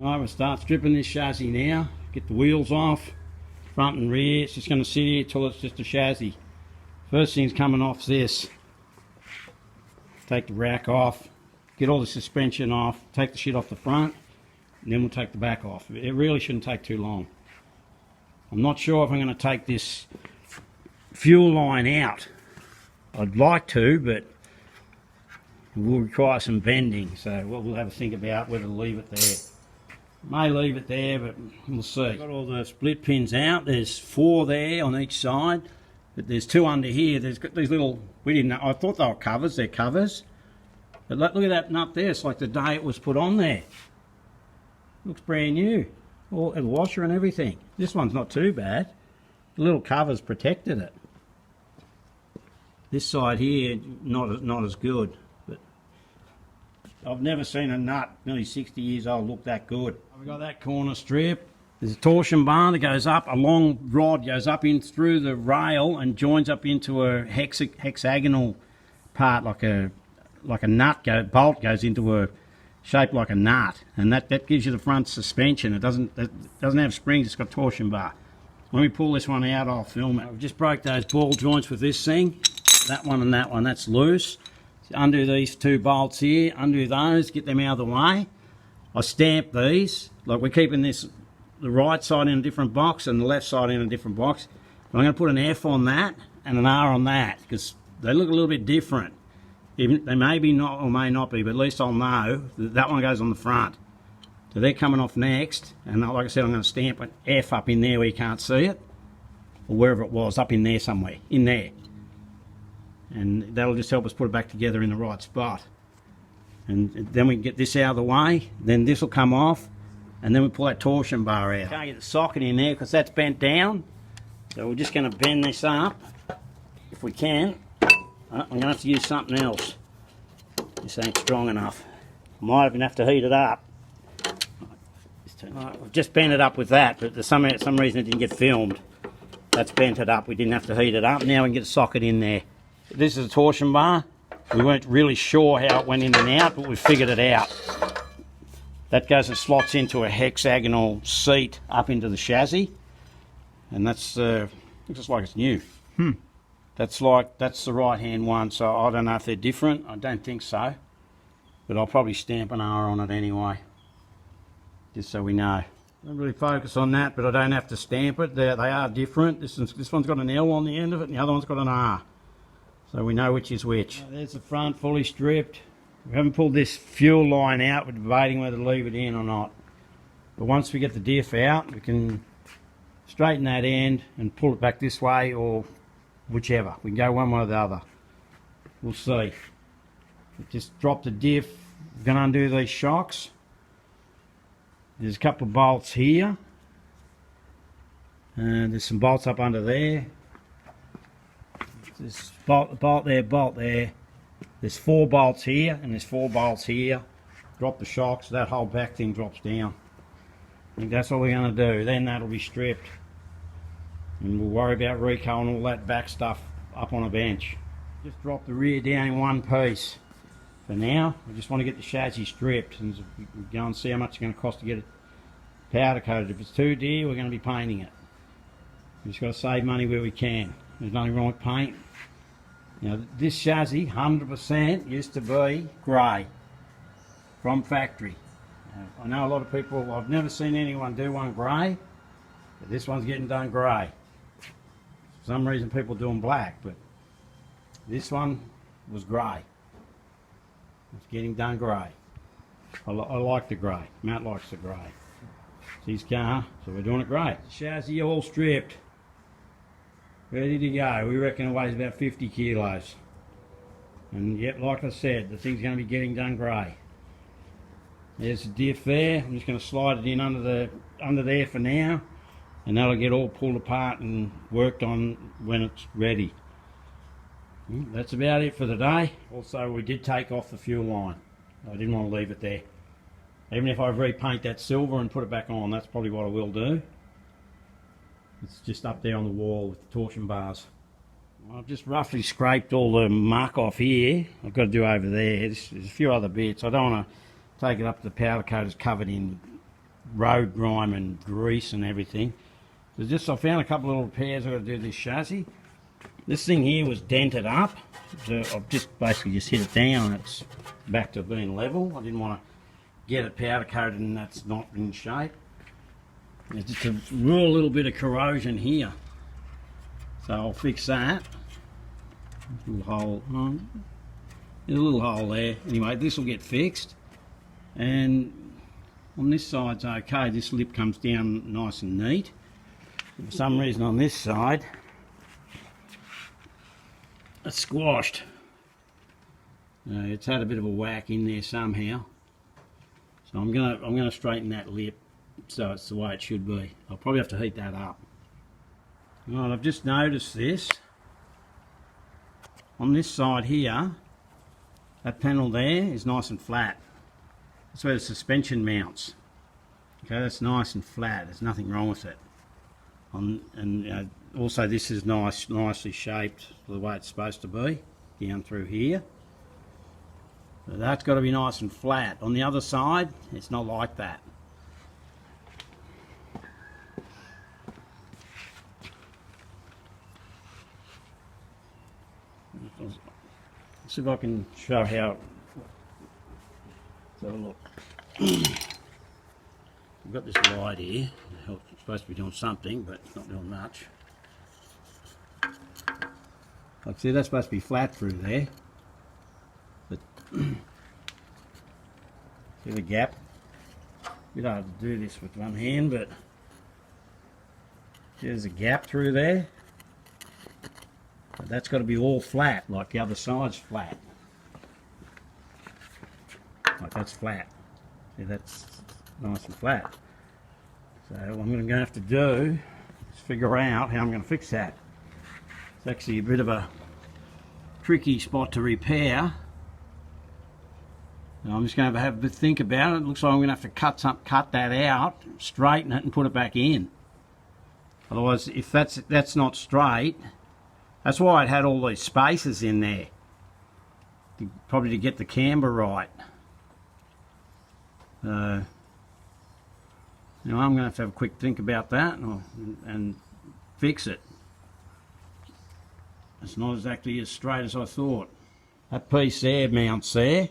Alright, we'll start stripping this chassis now. Get the wheels off, front and rear. It's just going to sit here till it's just a chassis. First thing's coming off this. Take the rack off, get all the suspension off, take the shit off the front, and then we'll take the back off. It really shouldn't take too long. I'm not sure if I'm going to take this fuel line out. I'd like to, but it will require some bending, so we'll have a think about whether to leave it there. May leave it there, but we'll see. Got all the split pins out. There's 4 there on each side, but there's 2 under here. There's got these little, we didn't know, I thought they were covers. They're covers. But look at that nut there. It's like the day it was put on there. Looks brand new. All a washer and everything. This one's not too bad. The little covers protected it. This side here, not as good. But I've never seen a nut, nearly 60 years old, look that good. We've got that corner strip. There's a torsion bar that goes up. A long rod goes up in through the rail and joins up into a hexagonal part, like a nut. Bolt goes into a shape like a nut, and that gives you the front suspension. It doesn't have springs. It's got torsion bar. When we pull this one out, I'll film it. I've just broke those ball joints with this thing. That one and that one, that's loose. So undo these 2 bolts here, undo those, get them out of the way. I stamp these, like we're keeping this, the right side in a different box and the left side in a different box. I'm going to put an F on that and an R on that because they look a little bit different. Even, they may be not or may not be, but at least I'll know that one goes on the front. So they're coming off next, and like I said, I'm going to stamp an F up in there where you can't see it, or wherever it was, up in there somewhere, in there. And that'll just help us put it back together in the right spot. And then we can get this out of the way, then this will come off, and then we pull that torsion bar out. Can't get the socket in there because that's bent down, so we're just going to bend this up if we can. I'm going to have to use something else. This ain't strong enough. Might even have to heat it up. Right, we've just bent it up with that, but for some reason it didn't get filmed. That's bent it up. We didn't have to heat it up. Now we can get a socket in there. This is a torsion bar. We weren't really sure how it went in and out, but we figured it out. That goes and slots into a hexagonal seat up into the chassis, and that's looks just like it's new. That's the right hand one, so I don't know if they're different. I don't think so, but I'll probably stamp an R on it anyway, just so we know. I don't really focus on that, but I don't have to stamp it. They are different. This one's got an L on the end of it, and the other one's got an R, so we know which is which. There's the front fully stripped. We haven't pulled this fuel line out. We're debating whether to leave it in or not, but once we get the diff out, we can straighten that end and pull it back this way, or whichever. We can go one way or the other. We'll see. Just drop the diff. We're going to undo these shocks. There's a couple of bolts here. And there's some bolts up under there. There's bolt there. There's 4 bolts here and there's 4 bolts here. Drop the shocks. That whole back thing drops down. I think that's what we're going to do. Then that'll be stripped. And we'll worry about Rico and all that back stuff up on a bench. Just drop the rear down in one piece. For now, I just want to get the chassis stripped and we'll go and see how much it's going to cost to get it powder coated. If it's too dear, we're going to be painting it. We've just got to save money where we can. There's nothing wrong with paint. Now this chassis, 100%, used to be grey from factory. I know a lot of people, I've never seen anyone do one grey, but this one's getting done grey. For some reason people do them black, but this one was grey. It's getting done grey. I like the grey. Matt likes the grey. It's his car, so we're doing it grey. Chassis all stripped. Ready to go. We reckon it weighs about 50 kilos. And yet, like I said, the thing's going to be getting done grey. There's the diff there. I'm just going to slide it in under there for now, and that'll get all pulled apart and worked on when it's ready. That's about it for the day. Also, we did take off the fuel line. I didn't want to leave it there. Even if I repaint that silver and put it back on, that's probably what I will do. It's just up there on the wall with the torsion bars. I've just roughly scraped all the muck off here. I've got to do over there. There's a few other bits. I don't want to take it up to the powder coat. It's covered in road grime and grease and everything. So just I found a couple of little repairs I've got to do this chassis. This thing here was dented up, so I've just basically just hit it down. It's back to being level. I didn't want to get it powder coated and that's not in shape. There's just a real little bit of corrosion here, so I'll fix that. Little hole, there's a little hole there. Anyway, this will get fixed, and on this side's okay. This lip comes down nice and neat. For some reason on this side, it's squashed. It's had a bit of a whack in there somehow. So I'm gonna straighten that lip so it's the way it should be. I'll probably have to heat that up. Right, I've just noticed this. On this side here, that panel there is nice and flat. That's where the suspension mounts. Okay, that's nice and flat. There's nothing wrong with it. And also this is nicely shaped the way it's supposed to be, down through here. So that's got to be nice and flat. On the other side, it's not like that. Let's see if I can show how. Let's have a look. We've got this light here. It's supposed to be doing something, but it's not doing much. Like see, that's supposed to be flat through there. But see the gap? A bit hard to do this with one hand, but there's a gap through there. But that's got to be all flat, like the other side's flat. Like that's flat. See, that's nice and flat. So what I'm going to have to do is figure out how I'm going to fix that. It's actually a bit of a tricky spot to repair. And I'm just going to have a bit think about it. It looks like I'm going to have to cut that out, straighten it, and put it back in. Otherwise, if that's not straight, that's why it had all these spaces in there, probably to get the camber right. You know, I'm going to have a quick think about that and fix it. It's not exactly as straight as I thought. That piece there mounts there.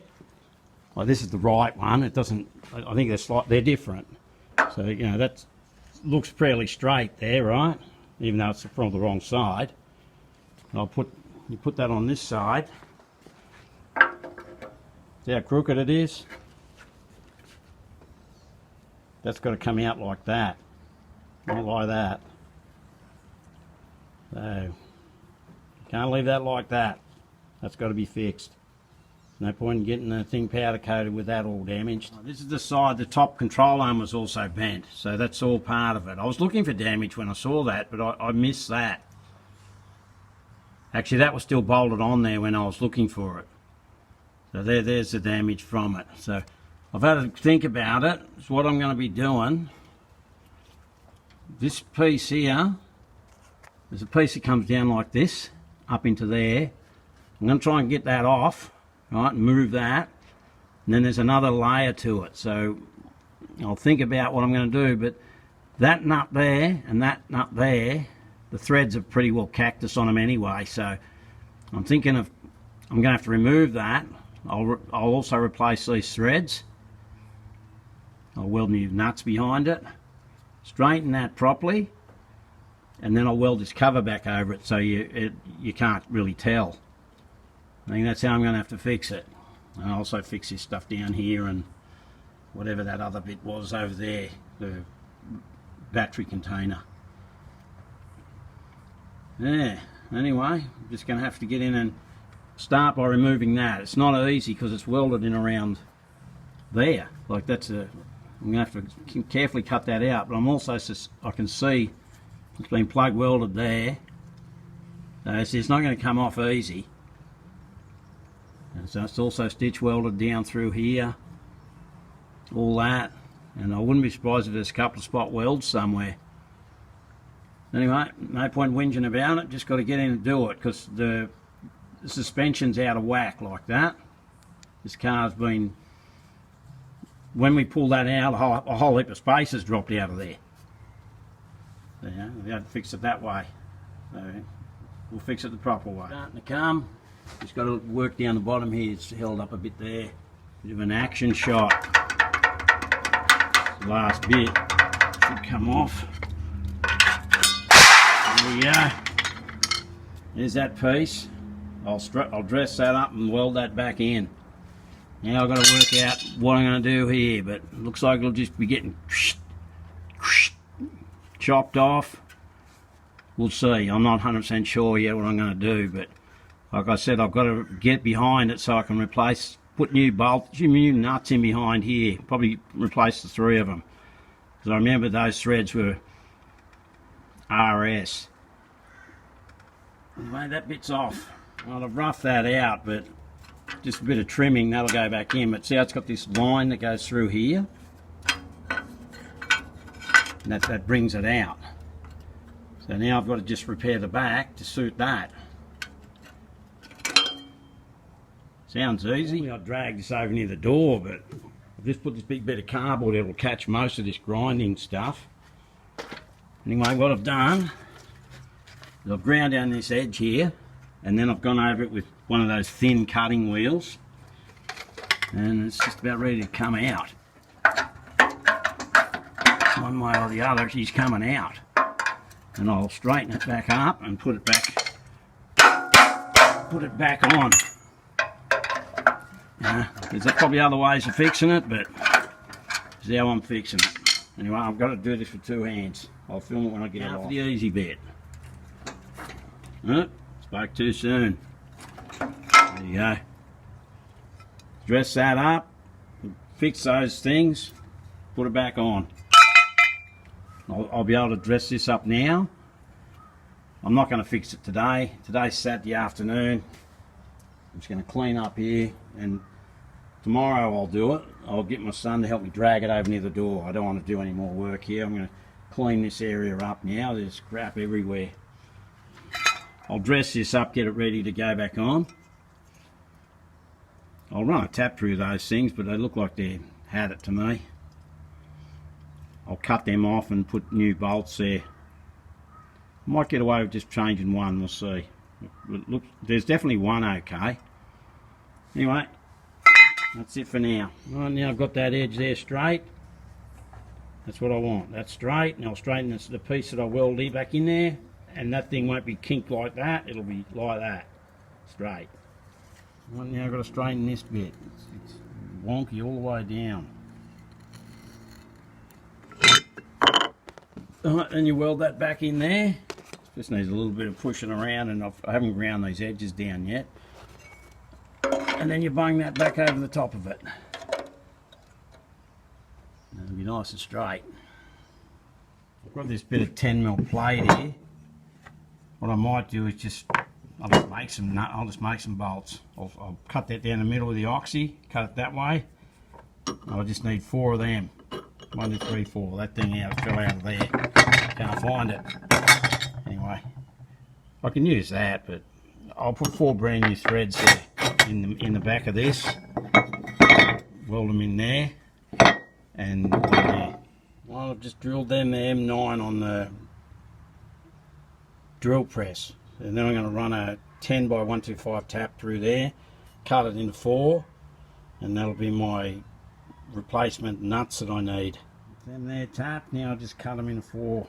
Well, this is the right one. It doesn't. I think they're different. So you know that looks fairly straight there, right? Even though it's from the wrong side. You put that on this side. See how crooked it is? That's got to come out like that, not like that. So can't leave that like that. That's got to be fixed. No point in getting the thing powder coated with that all damaged. This is the side, the top control arm was also bent, so that's all part of it. I was looking for damage when I saw that, but I missed that. Actually, that was still bolted on there when I was looking for it. So there's the damage from it. So I've had to think about it. It's what I'm going to be doing. This piece here, there's a piece that comes down like this, up into there. I'm going to try and get that off, right, and move that. And then there's another layer to it. So I'll think about what I'm going to do. But that nut there and that nut there, the threads are pretty well cactus on them anyway. So I'm thinking I'm going to have to remove that. I'll also replace these threads. I'll weld new nuts behind it, straighten that properly, and then I'll weld this cover back over it so you can't really tell. I think that's how I'm going to have to fix it. And I'll also fix this stuff down here and whatever that other bit was over there, the battery container. Yeah, anyway, I'm just going to have to get in and start by removing that. It's not easy because it's welded in around there. Like that's a... I'm going to have to carefully cut that out, but I'm also, I can see it's been plug welded there. So it's not going to come off easy. And so it's also stitch welded down through here, all that. And I wouldn't be surprised if there's a couple of spot welds somewhere. Anyway, no point whinging about it, just got to get in and do it because the suspension's out of whack like that. This car's been when we pull that out, a whole heap of space has dropped out of there. So, we had to fix it that way. So we'll fix it the proper way. Starting to come. Just got to work down the bottom here. It's held up a bit there. Bit of an action shot. The last bit should come off. There we go. There's that piece. I'll dress that up and weld that back in. Now I've got to work out what I'm going to do here, but it looks like it'll just be getting chopped off. We'll see. I'm not 100% sure yet what I'm going to do, but like I said, I've got to get behind it so I can put new bolts, new nuts in behind here. Probably replace the 3 of them. Because I remember those threads were RS. Anyway, that bit's off. Well, I've roughed that out, but just a bit of trimming, that'll go back in. But see how it's got this line that goes through here? And that brings it out. So now I've got to just repair the back to suit that. Sounds easy. I'll drag this over near the door, but I've just put this big bit of cardboard that'll catch most of this grinding stuff. Anyway, what I've done is I've ground down this edge here, and then I've gone over it with one of those thin cutting wheels, and it's just about ready to come out. One way or the other, she's coming out. And I'll straighten it back up and put it back on. There's probably other ways of fixing it, but this is how I'm fixing it. Anyway, I've got to do this with 2 hands. I'll film it when I get it off. For the easy bit. Spoke too soon. There you go. Dress that up, fix those things, put it back on. I'll be able to dress this up now. I'm not going to fix it today. Today's Saturday afternoon. I'm just going to clean up here, and tomorrow I'll do it. I'll get my son to help me drag it over near the door. I don't want to do any more work here. I'm going to clean this area up now. There's crap everywhere. I'll dress this up, get it ready to go back on. I'll run a tap through those things, but they look like they had it to me. I'll cut them off and put new bolts there. I might get away with just changing one, we'll see. Look, there's definitely one okay. Anyway, that's it for now. Right, now I've got that edge there straight. That's what I want. That's straight, and I'll straighten the piece that I welded back in there, and that thing won't be kinked like that, it'll be like that, straight. Right, now I've got to straighten this bit. It's wonky all the way down. Alright, then you weld that back in there. Just needs a little bit of pushing around, and I haven't ground these edges down yet. And then you bung that back over the top of it. It'll be nice and straight. I've got this bit of 10mm plate here. What I might do is I'll just make some bolts. I'll cut that down the middle with the oxy, cut it that way. I just need 4 of them. 1, 2, 3, 4. That thing fell out of there. Can't find it. Anyway, I can use that, but I'll put 4 brand new threads there in the back of this. Weld them in there and on there. Well, I've just drilled them the M9 on the drill press, and then I'm going to run a 10 by 125 tap through there, cut it into 4, and that'll be my replacement nuts that I need. Them there tapped, now I'll just cut them into 4.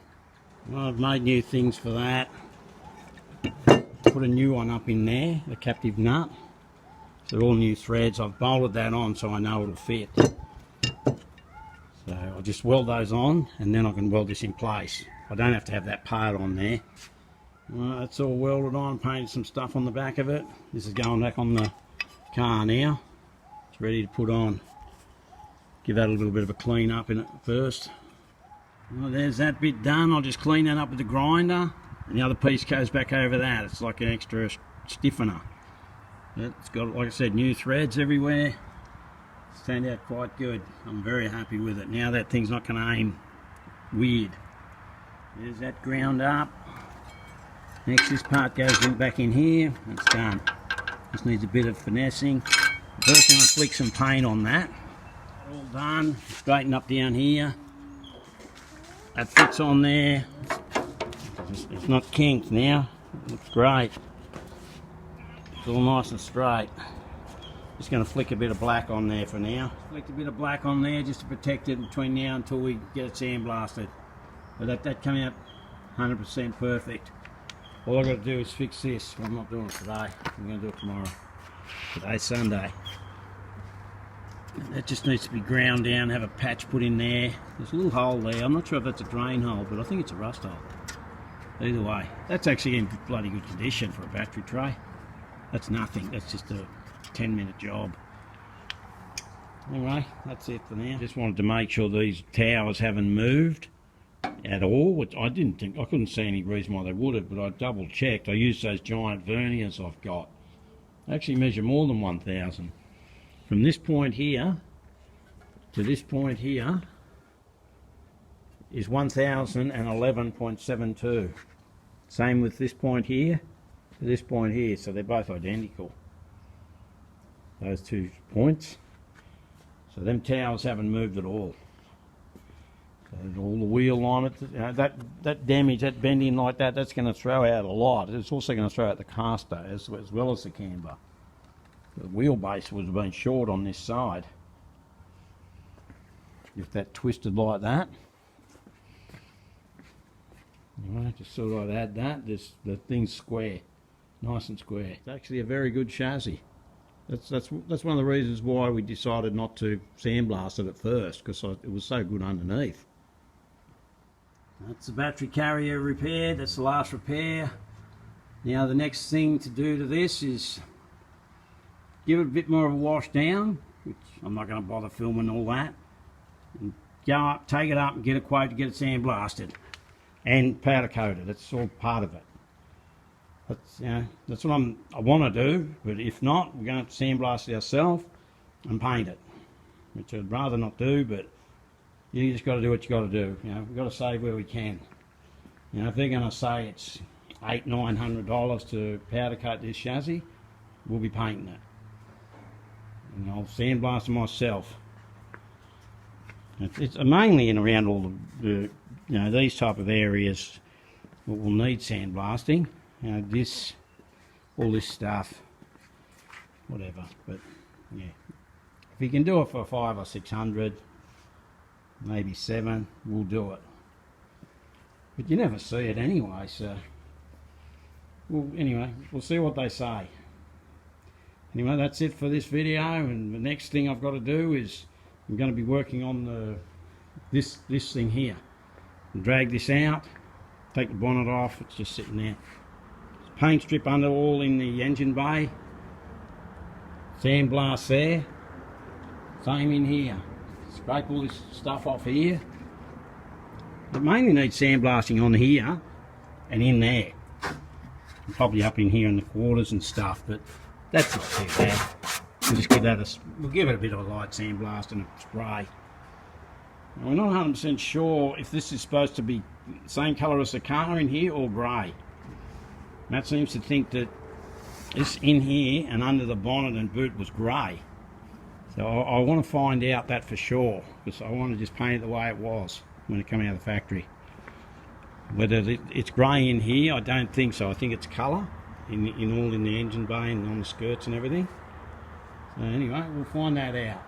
Well, I've made new things for that. Put a new one up in there, the captive nut. They're all new threads. I've bolted that on so I know it'll fit. So I'll just weld those on, and then I can weld this in place. I don't have to have that part on there. Well, that's all welded on, painted some stuff on the back of it. This is going back on the car now. It's ready to put on. Give that a little bit of a clean up in it first. Well, there's that bit done. I'll just clean that up with the grinder, and the other piece goes back over that. It's like an extra stiffener. It's got, like I said, new threads everywhere. It's turned out quite good. I'm very happy with it. Now that thing's not going to aim weird. There's that ground up. Next, this part goes back in here. It's done. Just needs a bit of finessing. First, I'm going to flick some paint on that. All done. Straighten up down here. That fits on there. It's not kinked now. It looks great. It's all nice and straight. Just going to flick a bit of black on there for now. Flicked a bit of black on there just to protect it between now until we get it sandblasted. But that came out 100% perfect. All I've got to do is fix this. I'm not doing it today. I'm going to do it tomorrow. Today's Sunday. That just needs to be ground down, have a patch put in there. There's a little hole there. I'm not sure if that's a drain hole, but I think it's a rust hole. Either way, that's actually in bloody good condition for a battery tray. That's nothing. That's just a 10-minute job. Anyway, that's it for now. Just wanted to make sure these towers haven't moved at all, which I couldn't see any reason why they would have, but I double checked. I used those giant verniers I've got. They actually measure more than 1,000. From this point here to this point here is 1011.72. Same with this point here to this point here, so they're both identical. Those 2 points. So them towers haven't moved at all. So all the wheel alignment, that damage, that bending like that, that's going to throw out a lot. It's also going to throw out the caster as well as the camber. The wheelbase would have been short on this side if that twisted like that. Anyway, just sort of add that. The thing's square, nice and square. It's actually a very good chassis. That's one of the reasons why we decided not to sandblast it at first, because it was so good underneath. That's the battery carrier repaired. That's the last repair. Now the next thing to do to this is give it a bit more of a wash down, which I'm not going to bother filming all that. And go up, take it up and get a quote to get it sandblasted and powder coated. That's all part of it. That's what I want to do, but if not, we're going to sandblast it ourselves and paint it, which I'd rather not do, but you just got to do what you got to do. We've got to save where we can. If they're going to say it's $800–900 to powder coat this chassis, we'll be painting it. And I'll sandblast it myself. It's mainly in around all the these type of areas will need sandblasting. All this stuff, whatever. But yeah, if you can do it for 500 or 600, maybe 7, we'll do it. But you never see it anyway, so anyway, we'll see what they say. Anyway, that's it for this video, and the next thing I've got to do is I'm going to be working on this thing here. Drag this out, take the bonnet off. It's just sitting there. Paint strip under all in the engine bay. Sandblast there. Same in here. Scrape all this stuff off here. It mainly needs sandblasting on here and in there. And probably up in here in the quarters and stuff, but that's not too bad. We'll just give that we'll give it a bit of a light sandblast and a spray. Now, we're not 100% sure if this is supposed to be the same colour as the car in here or grey. Matt seems to think that this in here and under the bonnet and boot was grey. So I want to find out that for sure, because I want to just paint it the way it was when it came out of the factory. Whether it's grey in here, I don't think so. I think it's colour in the engine bay and on the skirts and everything. So anyway, we'll find that out.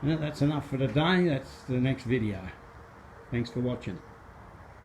Well, that's enough for today. That's the next video. Thanks for watching.